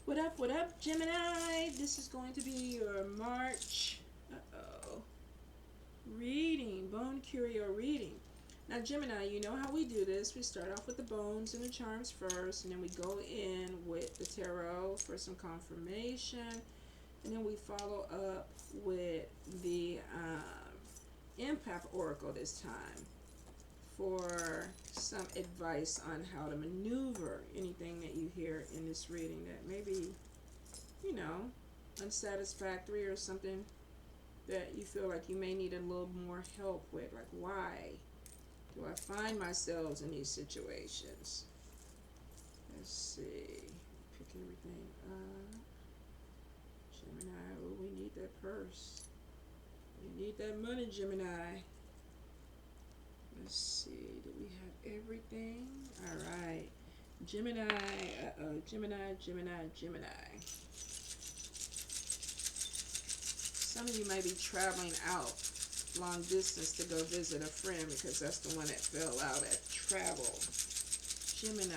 What up, Gemini? This is going to be your March reading, bone curio reading. Now, Gemini, you know how we do this. We start off with the bones and the charms first, and then we go in with the tarot for some confirmation, and then we follow up with the empath oracle this time for some advice on how to maneuver anything that you hear in this reading that may be, you know, unsatisfactory or something that you feel like you may need a little more help with. Like, why do I find myself in these situations? Let's see. Pick everything up. Gemini, oh, we need that purse. We need that money, Gemini. Let's see, do we have everything? All right. Gemini, Gemini. Some of you may be traveling out long distance to go visit a friend because that's the one that fell out at travel. Gemini.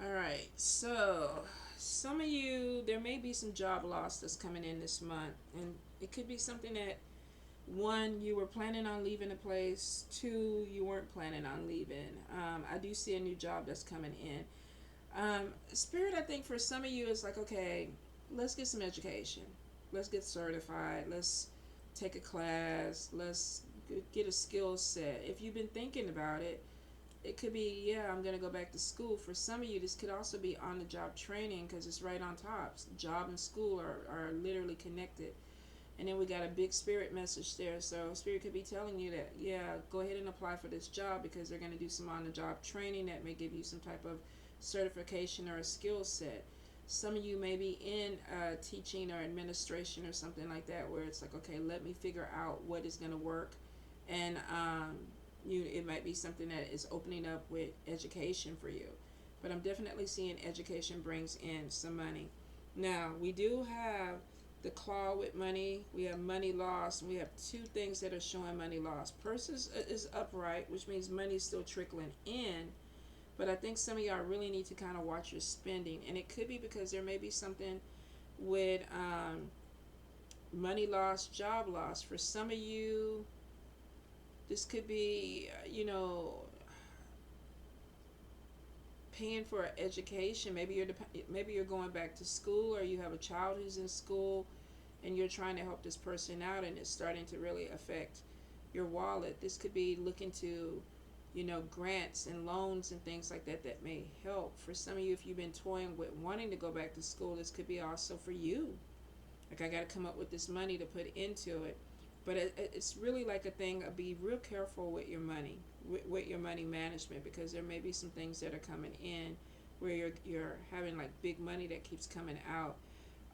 All right, so some of you, there may be some job loss that's coming in this month, and it could be something that, one, you were planning on leaving a place. Two, you weren't planning on leaving. I do see a new job that's coming in. Spirit, I think for some of you, is like, okay, let's get some education. Let's get certified. Let's take a class. Let's get a skill set. If you've been thinking about it, it could be, yeah, I'm going to go back to school. For some of you, this could also be on-the-job training because it's right on top. Job and school are literally connected. And then we got a big spirit message there. So spirit could be telling you that, yeah, go ahead and apply for this job because they're going to do some on-the-job training that may give you some type of certification or a skill set. Some of you may be in teaching or administration or something like that where it's like, okay, let me figure out what is going to work. And it might be something that is opening up with education for you. But I'm definitely seeing education brings in some money. Now, we do have the claw with money. We have money loss. And we have two things that are showing money loss. Purse is upright, which means money is still trickling in. But I think some of y'all really need to kind of watch your spending. And it could be because there may be something with money loss, job loss. For some of you, this could be, paying for education. Maybe you're going back to school, or you have a child who's in school and you're trying to help this person out and it's starting to really affect your wallet. This could be looking to, grants and loans and things like that that may help. For some of you, if you've been toying with wanting to go back to school, this could be also for you. Like, I got to come up with this money to put into it. But it's really like a thing of be real careful with your money, with your money management, because there may be some things that are coming in where you're having like big money that keeps coming out.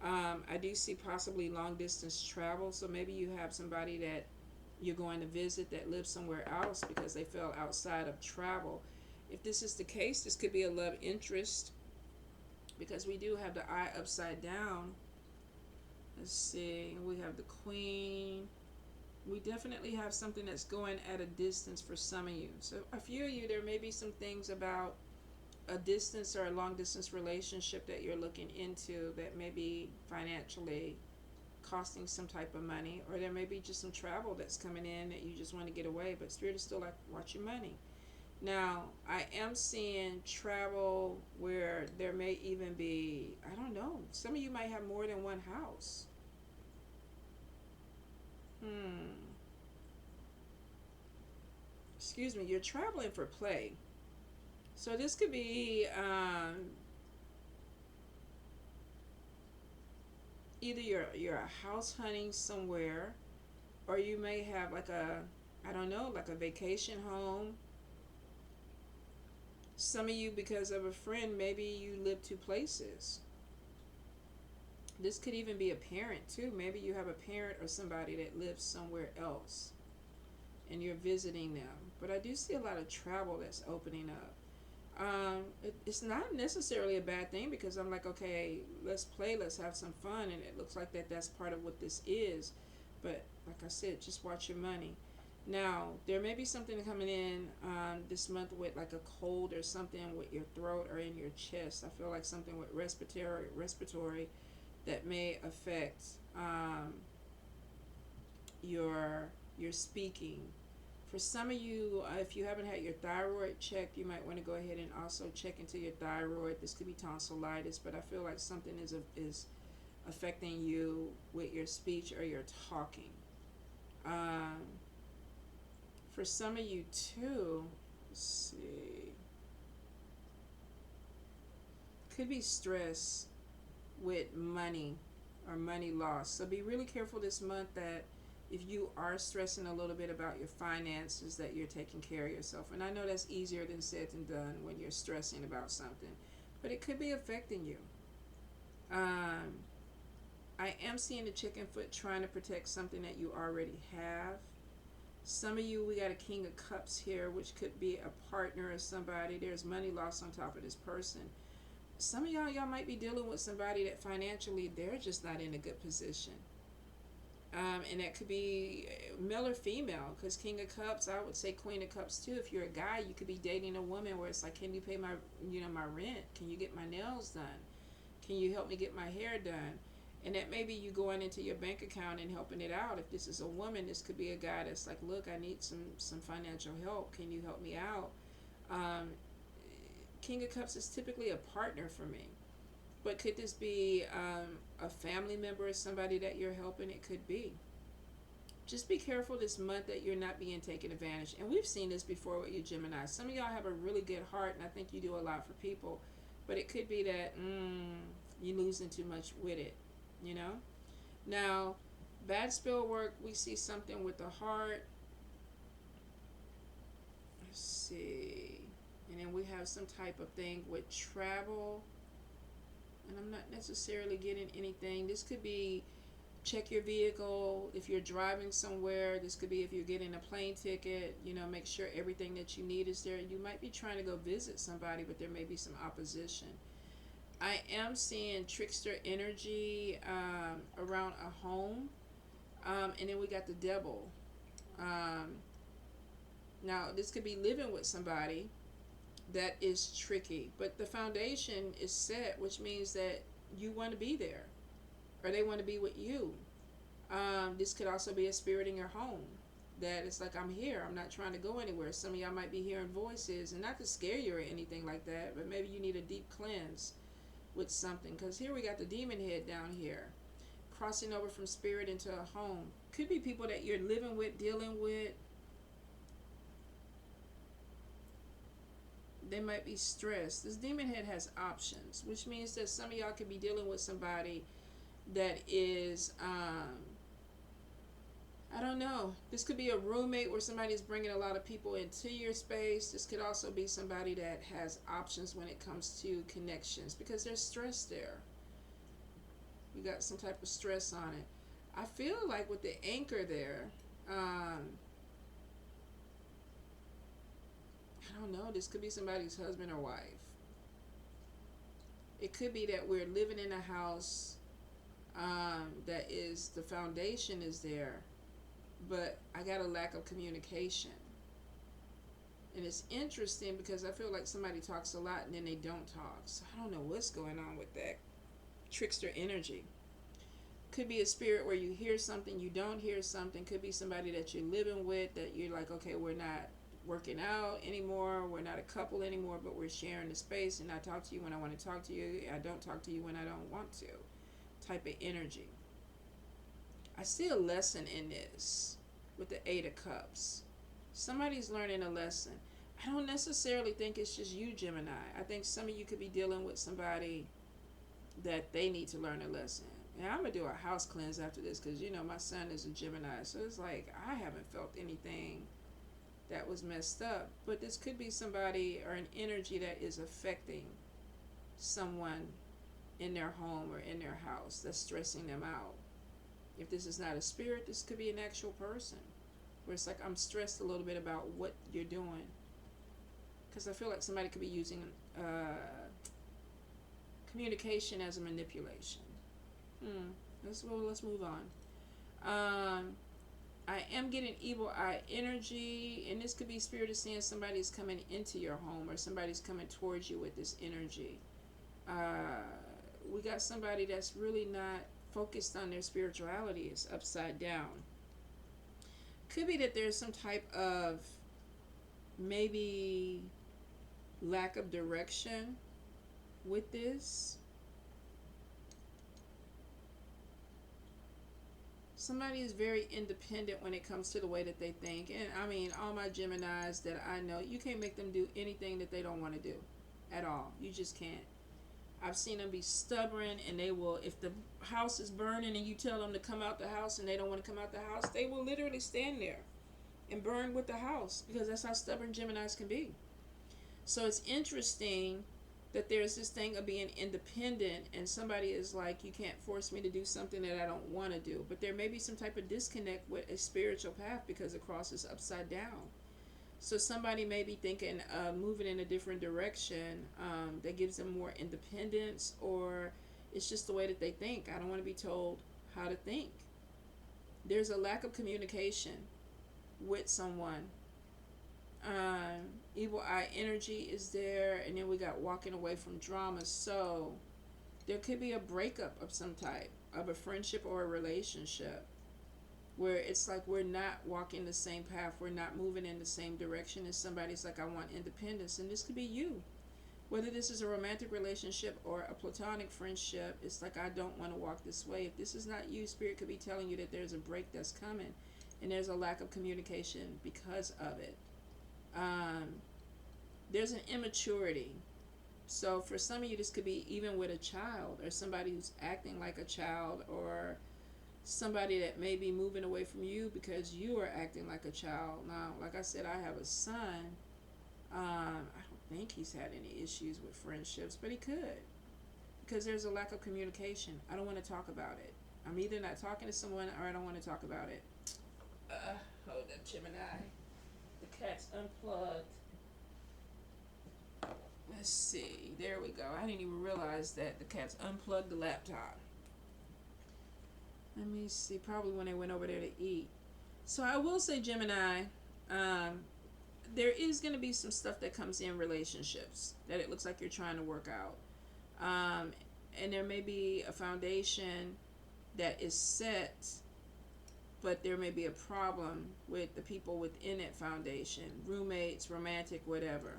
I do see possibly long distance travel. So maybe you have somebody that you're going to visit that lives somewhere else because they fell outside of travel. If this is the case, this could be a love interest because we do have the eye upside down. Let's see, we have the Queen. We definitely have something that's going at a distance for some of you. So a few of you, there may be some things about a distance or a long distance relationship that you're looking into that may be financially costing some type of money, or there may be just some travel that's coming in that you just want to get away, but Spirit is still like, watch your money. Now, I am seeing travel where there may even be, I don't know, some of you might have more than one house. Excuse me, you're traveling for play. So this could be either you're house hunting somewhere, or you may have like like a vacation home. Some of you, because of a friend, maybe you live two places. This could even be a parent too. Maybe you have a parent or somebody that lives somewhere else and you're visiting them. But I do see a lot of travel that's opening up. It's not necessarily a bad thing because I'm like, okay, let's play, let's have some fun, and it looks like that's part of what this is. But like I said, just watch your money. Now, there may be something coming in this month with like a cold or something with your throat or in your chest. I feel like something with respiratory that may affect your speaking. For some of you, if you haven't had your thyroid checked, you might want to go ahead and also check into your thyroid. This could be tonsillitis, but I feel like something is affecting you with your speech or your talking. Um, for some of you too, let's see, could be stress with money or money loss. So be really careful this month that if you are stressing a little bit about your finances, that you're taking care of yourself. And I know that's easier than said than done when you're stressing about something, but it could be affecting you. I am seeing the chicken foot trying to protect something that you already have. Some of you, we got a King of Cups here, which could be a partner or somebody. There's money lost on top of this person. Some of y'all might be dealing with somebody that financially, they're just not in a good position. And that could be male or female, because King of Cups, I would say Queen of Cups too. If you're a guy, you could be dating a woman where it's like, can you pay my, my rent? Can you get my nails done? Can you help me get my hair done? And that may be you going into your bank account and helping it out. If this is a woman, this could be a guy that's like, look, I need some financial help. Can you help me out? King of Cups is typically a partner for me. But could this be a family member or somebody that you're helping? It could be. Just be careful this month that you're not being taken advantage. And we've seen this before with you Gemini. Some of y'all have a really good heart, and I think you do a lot for people. But it could be that you're losing too much with it, Now, bad spell work, we see something with the heart. Let's see. And then we have some type of thing with travel. And I'm not necessarily getting anything. This could be check your vehicle if you're driving somewhere. This could be if you're getting a plane ticket, make sure everything that you need is there. You might be trying to go visit somebody, but there may be some opposition. I am seeing trickster energy around a home. And then we got the devil. Now, this could be living with somebody that is tricky, but the foundation is set, which means that you want to be there, or they want to be with you. This could also be a spirit in your home that it's like, I'm here, I'm not trying to go anywhere. Some of y'all might be hearing voices, and not to scare you or anything like that, but maybe you need a deep cleanse with something, because here we got the demon head down here crossing over from spirit into a home. Could be people that you're living with, dealing with. They might be stressed. This demon head has options, which means that some of y'all could be dealing with somebody that is, I don't know. This could be a roommate where somebody is bringing a lot of people into your space. This could also be somebody that has options when it comes to connections, because there's stress there. You got some type of stress on it. I feel like with the anchor there, I don't know, this could be somebody's husband or wife. It could be that we're living in a house that is, the foundation is there, but I got a lack of communication. And it's interesting because I feel like somebody talks a lot and then they don't talk. So I don't know what's going on with that trickster energy. Could be a spirit where you hear something, you don't hear something. Could be somebody that you're living with that you're like, okay, we're not working out anymore, we're not a couple anymore, but we're sharing the space, and I talk to you when I want to talk to you, I don't talk to you when I don't want to, type of energy. I see a lesson in this with the 8 of Cups. Somebody's learning a lesson. I don't necessarily think it's just you, Gemini. I think some of you could be dealing with somebody that they need to learn a lesson. And I'm going to do a house cleanse after this, because my son is a Gemini, so it's like I haven't felt anything that was messed up. But this could be somebody or an energy that is affecting someone in their home or in their house that's stressing them out. If this is not a spirit, this could be an actual person where it's like, I'm stressed a little bit about what you're doing. Because I feel like somebody could be using communication as a manipulation. Let's move on. I am getting evil eye energy, and this could be spirit is saying somebody's coming into your home or somebody's coming towards you with this energy. We got somebody that's really not focused on their spirituality. It's upside down. Could be that there's some type of maybe lack of direction with this. Somebody is very independent when it comes to the way that they think. And I mean, all my Geminis that I know, you can't make them do anything that they don't want to do at all. You just can't. I've seen them be stubborn, and they will, if the house is burning and you tell them to come out the house and they don't want to come out the house, they will literally stand there and burn with the house, because that's how stubborn Geminis can be. So it's interesting that there's this thing of being independent, and somebody is like, you can't force me to do something that I don't want to do. But there may be some type of disconnect with a spiritual path because the cross is upside down. So somebody may be thinking of moving in a different direction that gives them more independence, or it's just the way that they think. I don't want to be told how to think. There's a lack of communication with someone. Evil eye energy is there, and then we got walking away from drama. So there could be a breakup of some type, of a friendship or a relationship, where it's like we're not walking the same path, we're not moving in the same direction, and somebody's like, I want independence. And this could be you. Whether this is a romantic relationship or a platonic friendship, it's like, I don't want to walk this way. If this is not you, Spirit could be telling you that there's a break that's coming, and there's a lack of communication because of it. There's an immaturity. So for some of you, this could be even with a child, or somebody who's acting like a child, or somebody that may be moving away from you because you are acting like a child. Now, like I said, I have a son. I don't think he's had any issues with friendships, but he could, because there's a lack of communication. I don't want to talk about it. I'm either not talking to someone, or I don't want to talk about it. Hold up, Gemini. The cat's unplugged. Let's see. There we go. I didn't even realize that the cat's unplugged the laptop. Let me see. Probably when they went over there to eat. So I will say, Gemini, there is going to be some stuff that comes in relationships that it looks like you're trying to work out. And there may be a foundation that is set, but there may be a problem with the people within that foundation. Roommates, romantic, whatever.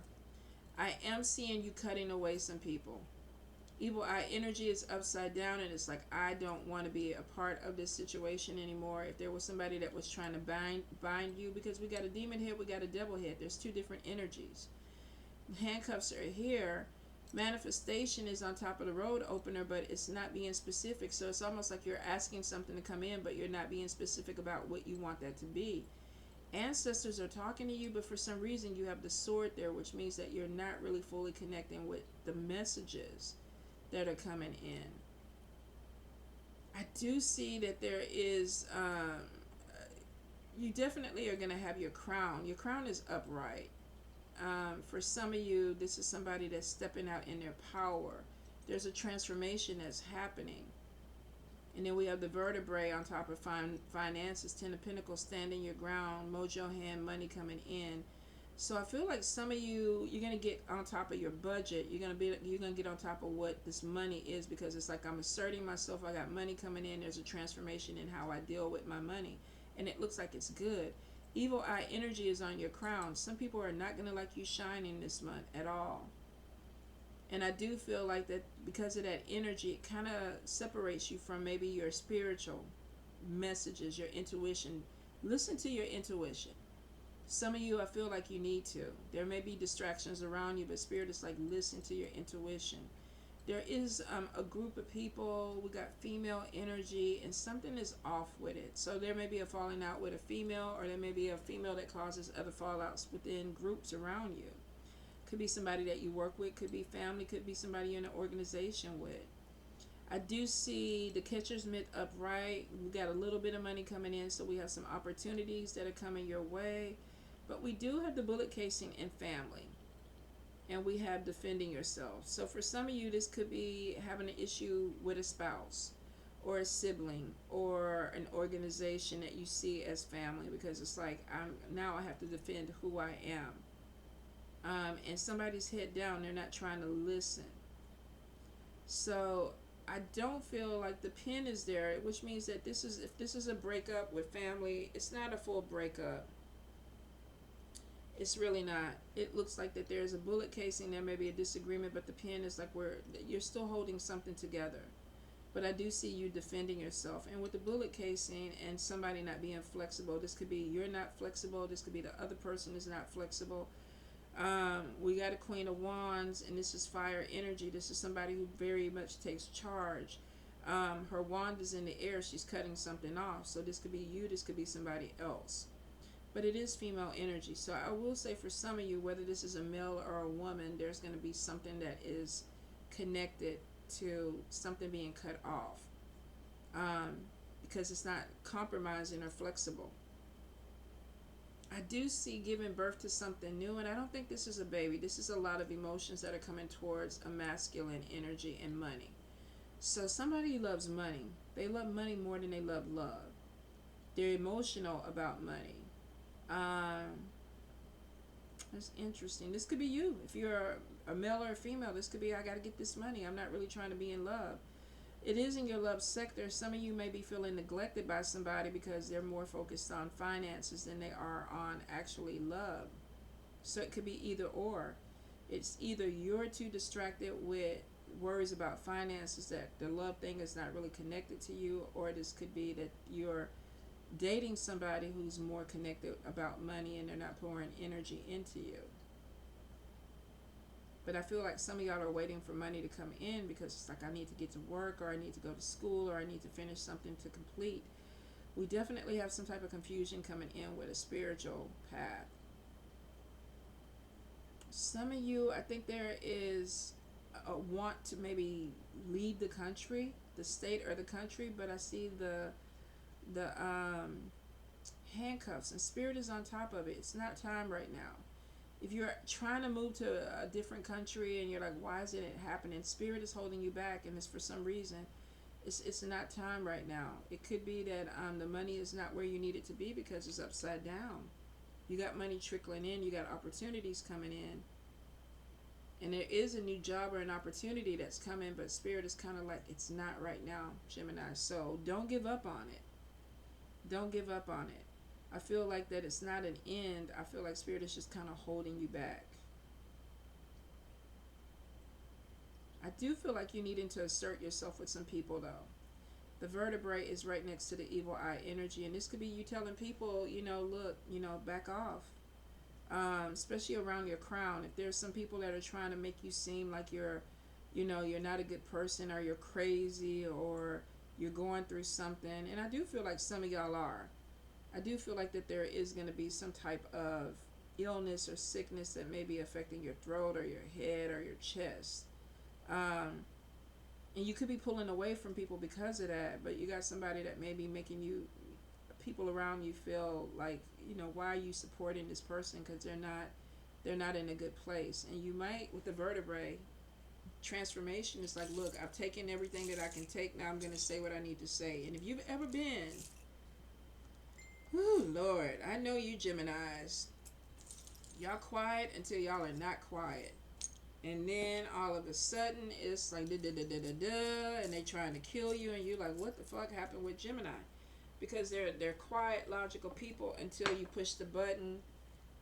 I am seeing you cutting away some people. Evil eye energy is upside down, and it's like, I don't want to be a part of this situation anymore. If there was somebody that was trying to bind you, because we got a demon head, we got a devil head. There's two different energies. Handcuffs are here. Manifestation is on top of the road opener, but it's not being specific. So it's almost like you're asking something to come in, but you're not being specific about what you want that to be. Ancestors are talking to you, but for some reason you have the sword there, which means that you're not really fully connecting with the messages that are coming in. I do see that there is, you definitely are going to have your crown. Your crown is upright. For some of you, this is somebody that's stepping out in their power. There's a transformation that's happening. And then we have the vertebrae on top of finances, 10 of Pentacles, standing your ground, mojo hand, money coming in. So I feel like some of you, you're going to get on top of your budget. You're going to get on top of what this money is, because it's like, I'm asserting myself. I got money coming in. There's a transformation in how I deal with my money. And it looks like it's good. Evil eye energy is on your crown. Some people are not going to like you shining this month at all. And I do feel like that because of that energy, it kind of separates you from maybe your spiritual messages, your intuition. Listen to your intuition. Some of you, I feel like you need to. There may be distractions around you, but Spirit is like, listen to your intuition. There is a group of people, we got female energy, and something is off with it. So there may be a falling out with a female, or there may be a female that causes other fallouts within groups around you. Could be somebody that you work with, could be family, could be somebody you're in an organization with. I do see the catcher's mitt upright. We got a little bit of money coming in, so we have some opportunities that are coming your way. But we do have the bullet casing in family. And we have defending yourself. So for some of you, this could be having an issue with a spouse. or a sibling or an organization that you see as family, because it's like now I have to defend who I am. And somebody's head down, they're not trying to listen. So I don't feel like the pin is there, which means that if this is a breakup with family, it's not a full breakup. It's really not. It looks like that there's a bullet casing, there may be a disagreement, but the pin is like where you're still holding something together. But I do see you defending yourself. And with the bullet casing and somebody not being flexible, this could be you're not flexible, this could be the other person is not flexible. We got a Queen of Wands, and this is fire energy. This is somebody who very much takes charge. Her wand is in the air. She's cutting something off. So this could be you. This could be somebody else. But it is female energy. So I will say for some of you, whether this is a male or a woman, there's going to be something that is connected to something being cut off. Because it's not compromising or flexible. I do see giving birth to something new, and I don't think this is a baby. This is a lot of emotions that are coming towards a masculine energy and money. So somebody loves money. They love money more than they love love. They're emotional about money. That's interesting. This could be you. If you're a male or a female, this could be, I got to get this money. I'm not really trying to be in love. It is in your love sector. Some of you may be feeling neglected by somebody because they're more focused on finances than they are on actually love. So it could be either or. It's either you're too distracted with worries about finances that the love thing is not really connected to you, or this could be that you're dating somebody who's more connected about money and they're not pouring energy into you. But I feel like some of y'all are waiting for money to come in because it's like, I need to get to work, or I need to go to school, or I need to finish something to complete. We definitely have some type of confusion coming in with a spiritual path. Some of you, I think there is a want to maybe leave the country, the state or the country, but I see the handcuffs, and spirit is on top of it. It's not time right now. If you're trying to move to a different country and you're like, why isn't it happening? Spirit is holding you back, and it's for some reason. It's not time right now. It could be that the money is not where you need it to be because it's upside down. You got money trickling in. You got opportunities coming in. And there is a new job or an opportunity that's coming, but Spirit is kind of like, it's not right now, Gemini. So don't give up on it. Don't give up on it. I feel like that it's not an end. I feel like Spirit is just kind of holding you back. I do feel like you're needing to assert yourself with some people, though. The vertebrae is right next to the evil eye energy, and this could be you telling people, look, back off. Especially around your crown. If there's some people that are trying to make you seem like you're not a good person, or you're crazy, or you're going through something, and I do feel like some of y'all are. I do feel like that there is going to be some type of illness or sickness that may be affecting your throat or your head or your chest. And you could be pulling away from people because of that, but you got somebody that may be making people around you feel like, why are you supporting this person? Because they're not in a good place. And you might, with the vertebrae, transformation is like, look, I've taken everything that I can take. Now I'm going to say what I need to say. And if you've ever been, whew, Lord, I know you Geminis. Y'all quiet until y'all are not quiet. And then all of a sudden, it's like, and they trying to kill you. And you're like, what the fuck happened with Gemini? Because they're quiet, logical people until you push the button.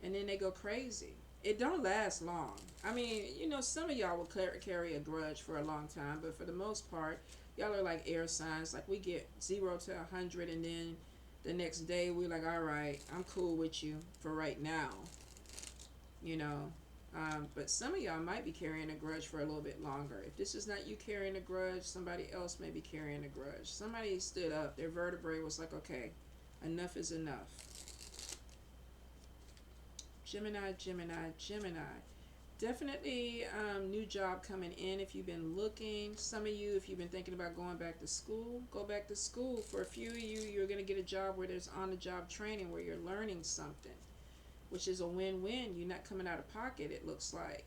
And then they go crazy. It don't last long. I mean, some of y'all will carry a grudge for a long time. But for the most part, y'all are like air signs. Like, we get 0 to 100, and then the next day we're like, all right, I'm cool with you for right now. But some of y'all might be carrying a grudge for a little bit longer. If this is not you carrying a grudge, somebody else may be carrying a grudge. Somebody stood up. Their vertebrae was like, okay, enough is enough. Gemini, Gemini, Gemini. Definitely new job coming in if you've been looking. Some of you, if you've been thinking about going back to school, go back to school. For a few of you, you're going to get a job where there's on-the-job training, where you're learning something, which is a win-win. You're not coming out of pocket, it looks like,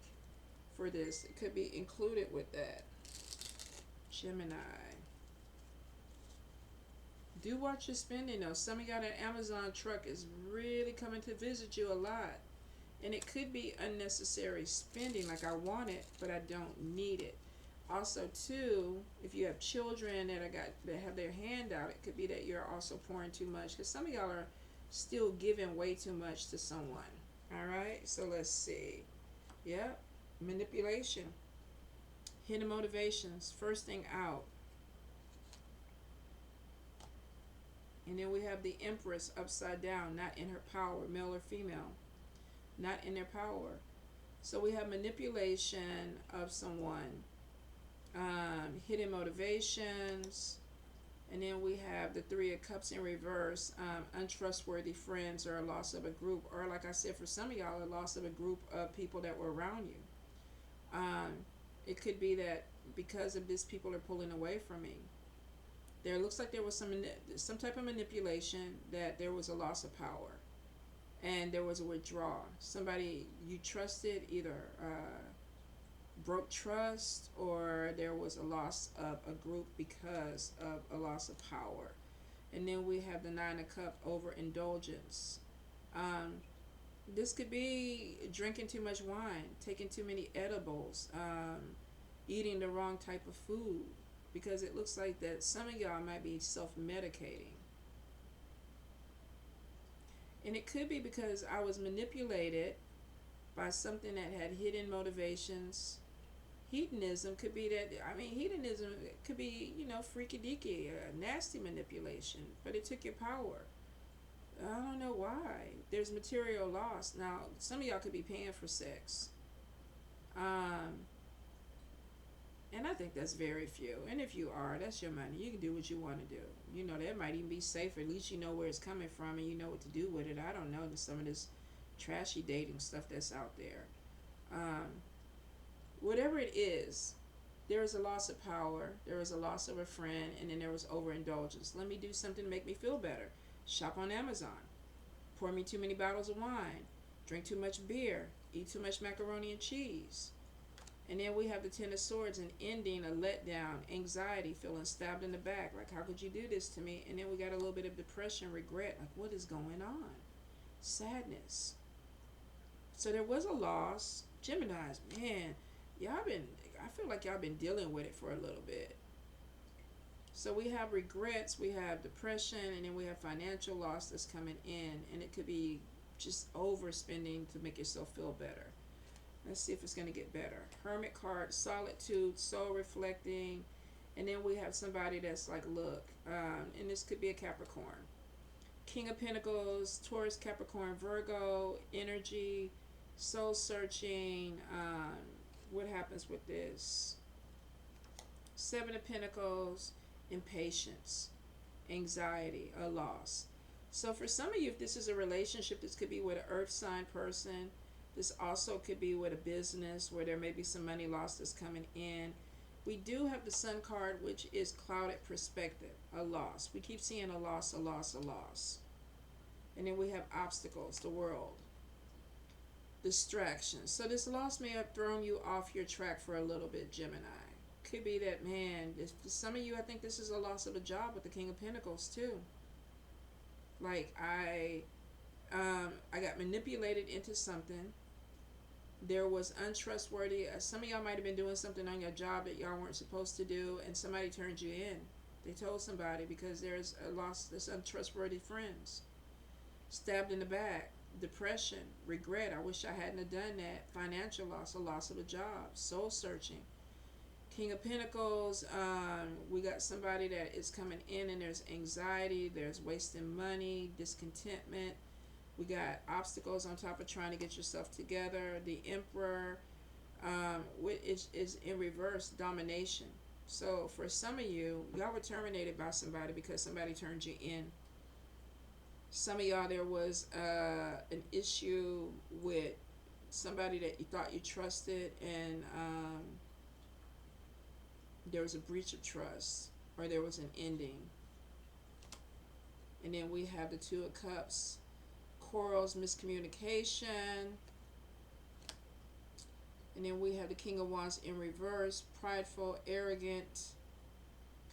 for this. It could be included with that. Gemini. Do watch your spending though. Some of y'all, that Amazon truck is really coming to visit you a lot. And it could be unnecessary spending, like I want it, but I don't need it. Also, too, if you have children that have their hand out, it could be that you're also pouring too much. Because some of y'all are still giving way too much to someone. All right, so let's see. Yep, manipulation, hidden motivations, first thing out. And then we have the Empress upside down, not in her power, male or female, not in their power. So we have manipulation of someone, hidden motivations, and then we have the Three of Cups in reverse, untrustworthy friends or a loss of a group, or like I said, for some of y'all, a loss of a group of people that were around you. It could be that because of this, people are pulling away from me. There looks like there was some type of manipulation, that there was a loss of power, and there was a withdrawal. Somebody you trusted either broke trust, or there was a loss of a group because of a loss of power. And then we have the Nine of Cups, overindulgence. This could be drinking too much wine, taking too many edibles, eating the wrong type of food, because it looks like that some of y'all might be self-medicating. And it could be because I was manipulated by something that had hidden motivations. Hedonism could be that, hedonism could be, freaky deaky, nasty manipulation, but it took your power. I don't know why. There's material loss. Now, some of y'all could be paying for sex. And I think that's very few. And if you are, that's your money. You can do what you want to do. That might even be safer. At least you know where it's coming from and you know what to do with it. I don't know some of this trashy dating stuff that's out there. Whatever it is, there is a loss of power, there is a loss of a friend, and then there was overindulgence. Let me do something to make me feel better. Shop on Amazon. Pour me too many bottles of wine. Drink too much beer. Eat too much macaroni and cheese. And then we have the Ten of Swords, an ending, a letdown, anxiety, feeling stabbed in the back. Like, how could you do this to me? And then we got a little bit of depression, regret. Like, what is going on? Sadness. So there was a loss. Geminis, man, I feel like y'all been dealing with it for a little bit. So we have regrets, we have depression, and then we have financial loss that's coming in. And it could be just overspending to make yourself feel better. Let's see if it's going to get better. Hermit card, solitude, soul reflecting. And then we have somebody that's like, look, and this could be a Capricorn. King of Pentacles, Taurus, Capricorn, Virgo, energy, soul searching. What happens with this? Seven of Pentacles, impatience, anxiety, a loss. So for some of you, if this is a relationship, this could be with an earth sign person. This also could be with a business where there may be some money lost that's coming in. We do have the Sun card, which is clouded perspective, a loss. We keep seeing a loss, a loss, a loss. And then we have obstacles, the world. Distractions. So this loss may have thrown you off your track for a little bit, Gemini. Could be that, man, some of you, I think this is a loss of a job with the King of Pentacles too. Like, I got manipulated into something. There was untrustworthy. Some of y'all might have been doing something on your job that y'all weren't supposed to do, and somebody turned you in. They told somebody because there's a loss. There's untrustworthy friends. Stabbed in the back. Depression. Regret. I wish I hadn't have done that. Financial loss. A loss of a job. Soul searching. King of Pentacles. We got somebody that is coming in, and there's anxiety. There's wasting money. Discontentment. We got obstacles on top of trying to get yourself together. The Emperor, which is in reverse, domination. So for some of you, y'all were terminated by somebody because somebody turned you in. Some of y'all, there was an issue with somebody that you thought you trusted, and there was a breach of trust, or there was an ending. And then we have the Two of Cups. Quarrels, miscommunication. And then we have the King of Wands in reverse, prideful, arrogant.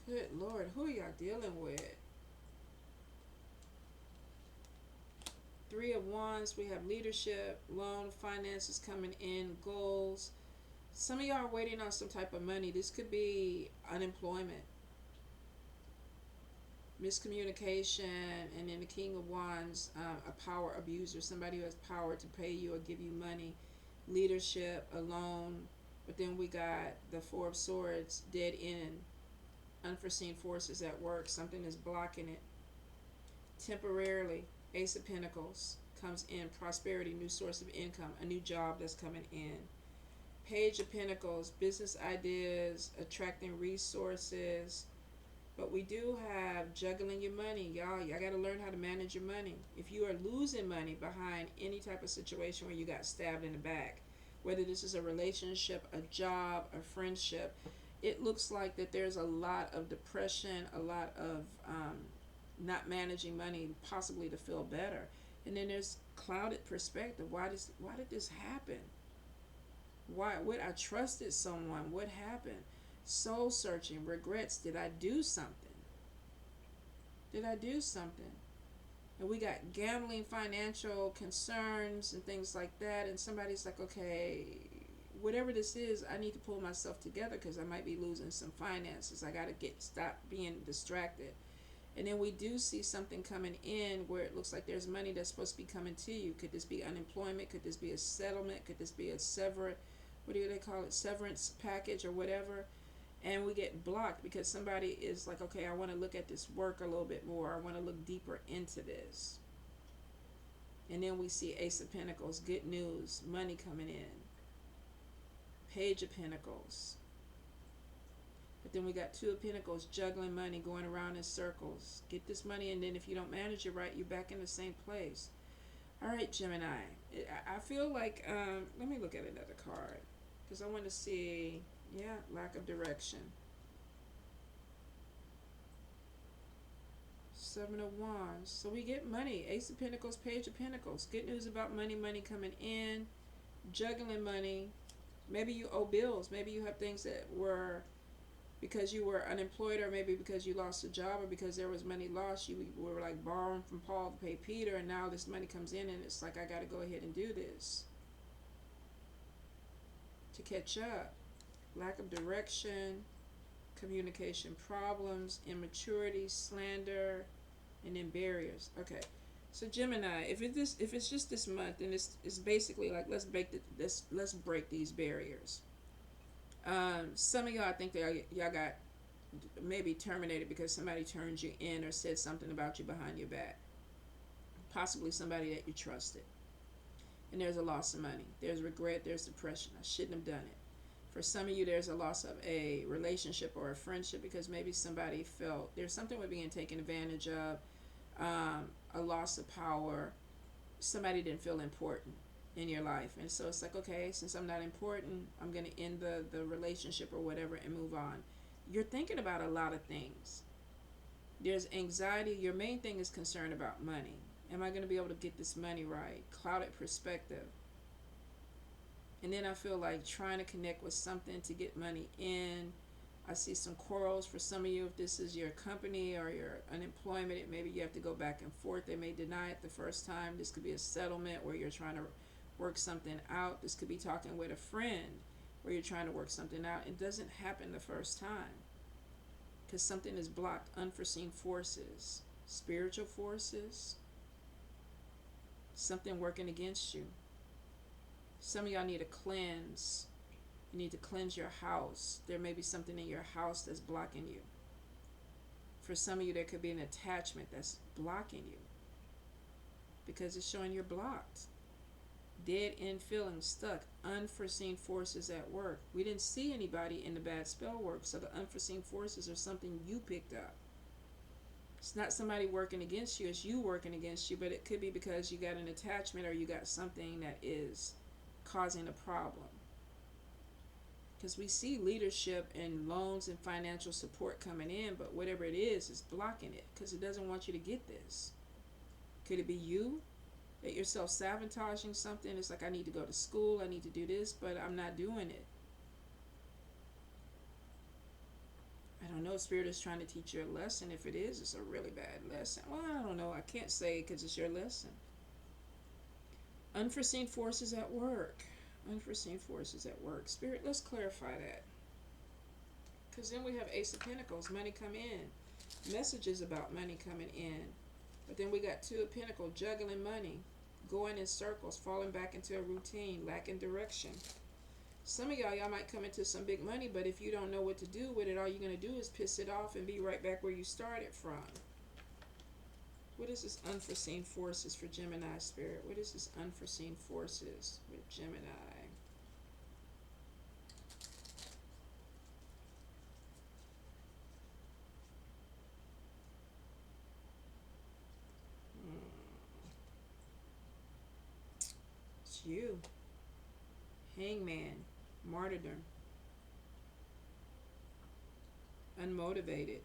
Good Lord, who are y'all dealing with? Three of Wands, we have leadership, loan, finances coming in, goals. Some of y'all are waiting on some type of money. This could be unemployment, miscommunication, and then the King of Wands, a power abuser, somebody who has power to pay you or give you money, leadership, a loan. But then we got the Four of Swords, dead end, unforeseen forces at work. Something is blocking it temporarily. Ace of Pentacles comes in, prosperity, new source of income, a new job that's coming in. Page of Pentacles, business ideas, attracting resources. But we do have juggling your money. Y'all got to learn how to manage your money. If you are losing money behind any type of situation where you got stabbed in the back, whether this is a relationship, a job, a friendship, it looks like that there's a lot of depression, a lot of not managing money, possibly to feel better. And then there's clouded perspective. Why did this happen? Why would I trusted someone? What happened? Soul searching, regrets. Did I do something? Did I do something? And we got gambling, financial concerns, and things like that. And somebody's like, okay, whatever this is, I need to pull myself together because I might be losing some finances. I got to stop being distracted. And then we do see something coming in where it looks like there's money that's supposed to be coming to you. Could this be unemployment? Could this be a settlement? Could this be a what do they call it? Severance package or whatever? And we get blocked because somebody is like, okay, I want to look at this work a little bit more. I want to look deeper into this. And then we see Ace of Pentacles, good news, money coming in. Page of Pentacles. But then we got Two of Pentacles, juggling money, going around in circles. Get this money, and then if you don't manage it right, you're back in the same place. All right, Gemini. I feel like, let me look at another card. Because I want to see, lack of direction. Seven of Wands. So we get money. Ace of Pentacles, Page of Pentacles. Good news about money, money coming in. Juggling money. Maybe you owe bills. Maybe you have things that were because you were unemployed, or maybe because you lost a job, or because there was money lost. You were like borrowing from Paul to pay Peter, and now this money comes in and it's like, I got to go ahead and do this to catch up. Lack of direction, communication problems, immaturity, slander, and then barriers. Okay, so Gemini, if it's just this month, then it's basically like, let's break these barriers. Some of y'all, I think y'all got maybe terminated because somebody turned you in or said something about you behind your back. Possibly somebody that you trusted. And there's a loss of money. There's regret. There's depression. I shouldn't have done it. For some of you, there's a loss of a relationship or a friendship because maybe somebody felt there's something with being taken advantage of, a loss of power. Somebody didn't feel important in your life, and so it's like, okay, since I'm not important, I'm going to end the relationship or whatever and move on. You're thinking about a lot of things. There's anxiety. Your main thing is concern about money. Am I going to be able to get this money right? Clouded perspective. And then I feel like trying to connect with something to get money in. I see some quarrels for some of you. If this is your company or your unemployment, maybe you have to go back and forth. They may deny it the first time. This could be a settlement where you're trying to work something out. This could be talking with a friend where you're trying to work something out. It doesn't happen the first time because something is blocked. Unforeseen forces, spiritual forces, something working against you. Some of y'all need a cleanse. You need to cleanse your house. There may be something in your house that's blocking you. For some of you, there could be an attachment that's blocking you because it's showing you're blocked. Dead end feeling, stuck, unforeseen forces at work. We didn't see anybody in the bad spell work, so the unforeseen forces are something you picked up. It's not somebody working against you, it's you working against you, but it could be because you got an attachment or you got something that is causing a problem. Because we see leadership and loans and financial support coming in, but whatever it is blocking it because it doesn't want you to get this. Could it be you? That you're self-sabotaging something? It's like, I need to go to school, I need to do this, but I'm not doing it. I don't know, Spirit is trying to teach you a lesson. If it is, it's a really bad lesson. Well, I don't know. I can't say because it's your lesson. Unforeseen forces at work. Unforeseen forces at work. Spirit, let's clarify that. Because then we have Ace of Pentacles, money come in. Messages about money coming in. But then we got Two of Pentacles, juggling money. Going in circles, falling back into a routine, lacking direction. Some of y'all might come into some big money, but if you don't know what to do with it, all you're going to do is piss it off and be right back where you started from. What is this unforeseen forces for Gemini, Spirit? What is this unforeseen forces with Gemini? It's you. Hangman. Martyrdom. Unmotivated.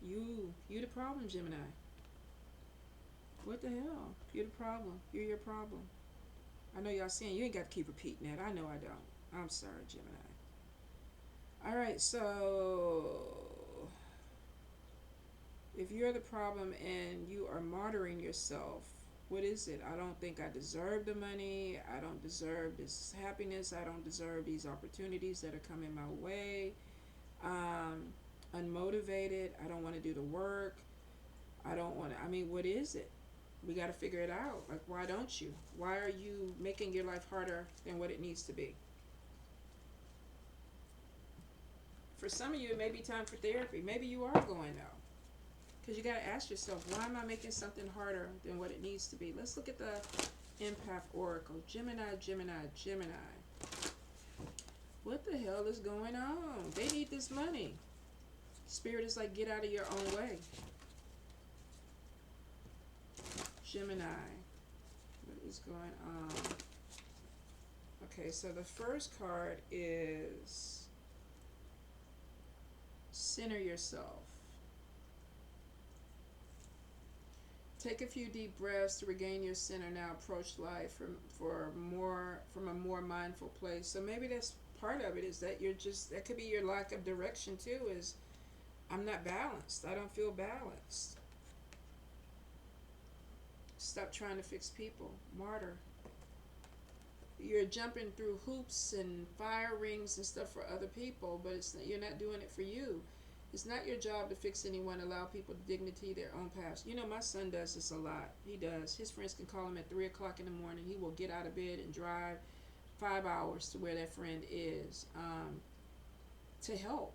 You the problem, Gemini. What the hell? You're the problem. You're your problem. I know y'all saying you ain't got to keep repeating that. I know I don't. I'm sorry, Gemini. Alright, so if you're the problem and you are martyring yourself, what is it? I don't think I deserve the money. I don't deserve this happiness. I don't deserve these opportunities that are coming my way. Unmotivated. I don't want to do the work. I don't want to. I mean, what is it? We got to figure it out. Like, why don't you? Why are you making your life harder than what it needs to be? For some of you, it may be time for therapy. Maybe you are going out. Because you got to ask yourself, why am I making something harder than what it needs to be? Let's look at the Empath Oracle. Gemini, Gemini, Gemini. What the hell is going on? They need this money. Spirit is like, get out of your own way. Gemini. What is going on? Okay, so the first card is center yourself. Take a few deep breaths to regain your center. Now approach life from a more mindful place. So maybe that's part of it, is that you're just, that could be your lack of direction too, is I'm not balanced. I don't feel balanced. Stop trying to fix people. Martyr. You're jumping through hoops and fire rings and stuff for other people, but you're not doing it for you. It's not your job to fix anyone. Allow people to dignity their own paths. You know, my son does this a lot. He does. His friends can call him at 3 o'clock in the morning. He will get out of bed and drive 5 hours to where that friend is to help.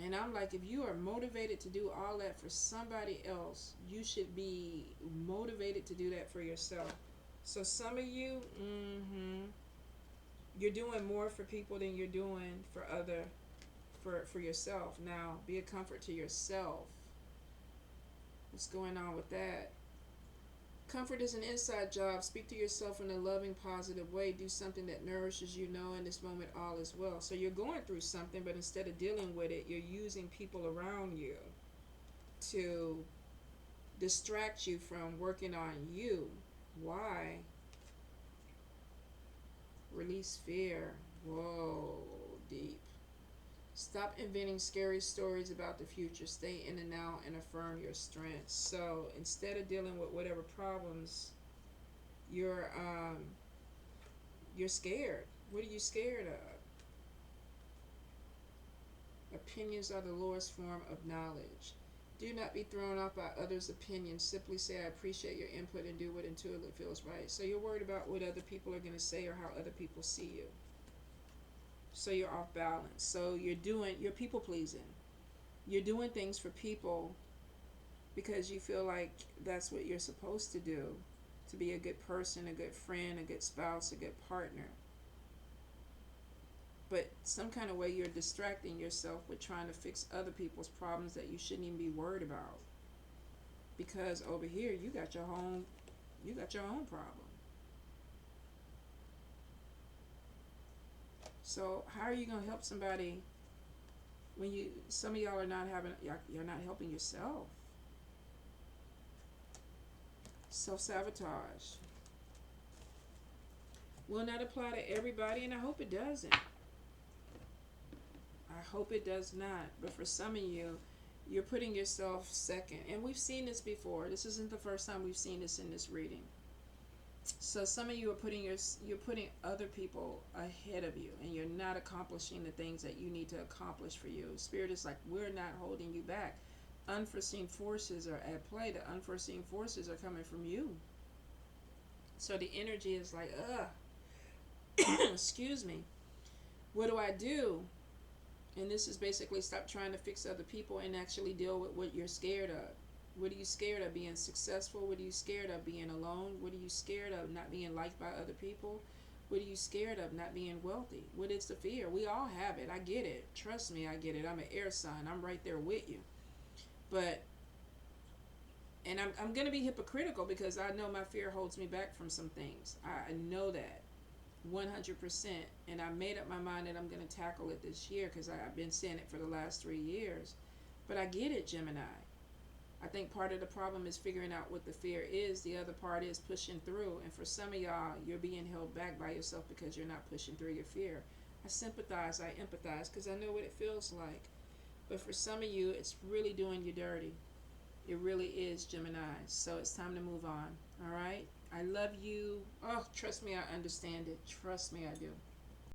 And I'm like, if you are motivated to do all that for somebody else, you should be motivated to do that for yourself. So some of you, you're doing more for people than you're doing for yourself. Now, be a comfort to yourself. What's going on with that? Comfort is an inside job. Speak to yourself in a loving, positive way. Do something that nourishes you. Know in this moment all is well. So you're going through something, but instead of dealing with it, you're using people around you to distract you from working on you. Why? Release fear. Whoa, deep. Stop inventing scary stories about the future. Stay in the now and affirm your strengths. So instead of dealing with whatever problems, you're scared. What are you scared of? Opinions are the lowest form of knowledge. Do not be thrown off by others' opinions. Simply say, I appreciate your input and do what intuitively feels right. So you're worried about what other people are going to say or how other people see you. So you're off balance. So you're people pleasing. You're doing things for people because you feel like that's what you're supposed to do, to be a good person, a good friend, a good spouse, a good partner. But some kind of way you're distracting yourself with trying to fix other people's problems that you shouldn't even be worried about. Because over here you got your own problem. So how are you going to help somebody when some of y'all are you're not helping yourself? Self-sabotage will not apply to everybody, and I hope it doesn't. I hope it does not. But for some of you, You're putting yourself second. And we've seen this before. This isn't the first time we've seen this in this reading. So some of you are you're putting other people ahead of you, and you're not accomplishing the things that you need to accomplish for you. Spirit is like, we're not holding you back. Unforeseen forces are at play. The unforeseen forces are coming from you. So the energy is like, excuse me. What do? And this is basically stop trying to fix other people and actually deal with what you're scared of. What are you scared of? Being successful? What are you scared of? Being alone? What are you scared of? Not being liked by other people? What are you scared of? Not being wealthy? What is the fear? We all have it. I get it. Trust me, I get it. I'm an air sign. I'm right there with you. But, and I'm going to be hypocritical because I know my fear holds me back from some things. I know that 100%. And I made up my mind that I'm going to tackle it this year because I've been saying it for the last 3 years. But I get it, Gemini. I think part of the problem is figuring out what the fear is. The other part is pushing through. And for some of y'all, you're being held back by yourself because you're not pushing through your fear. I sympathize, I empathize because I know what it feels like. But for some of you, it's really doing you dirty. It really is, Gemini. So it's time to move on. All right? I love you. Oh, trust me, I understand it. Trust me, I do.